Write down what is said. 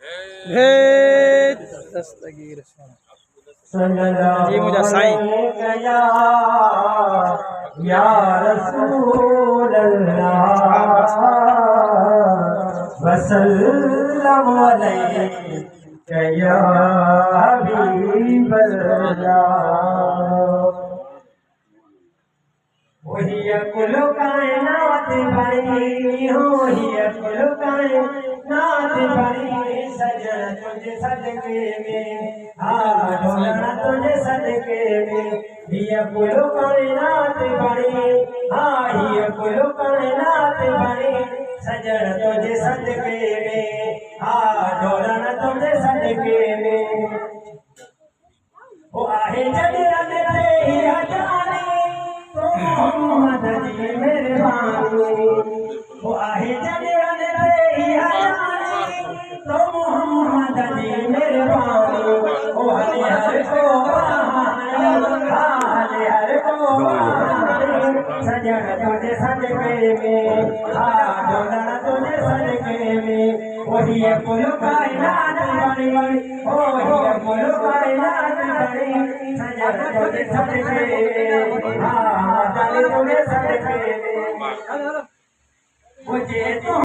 भेद दस्तगीर जी मुझे साईं या रसूल अल्लाह वसल्लम अलैका या हबीब अल्लाह। वही कुल कायनात बनी हो, ही कुल कायनात बनी, सजन तुझे सदके में, हाँ ढोलना तुझे सदके में, ही कुल कायनात बनी, हाँ ही कुल कायनात बनी, सजन तुझे सदके में, हाँ ढोलना तुझे सदके में। वो आहे जगरन ते ही जाने मोहम्मद जी मेहरबानी, वो आहे जगरन ते ही जाने तो मोहम्मद जी मेहरबानी, वो हले हर को हाले हर को सजन तुझे सदके में, हाँ ढोलना तुझे सदके में। वही कुल कायनात बनी, वही कुल कायनात बनी, सजन तुझे सदके में, हाँ तुझे सदके में। मुझे तो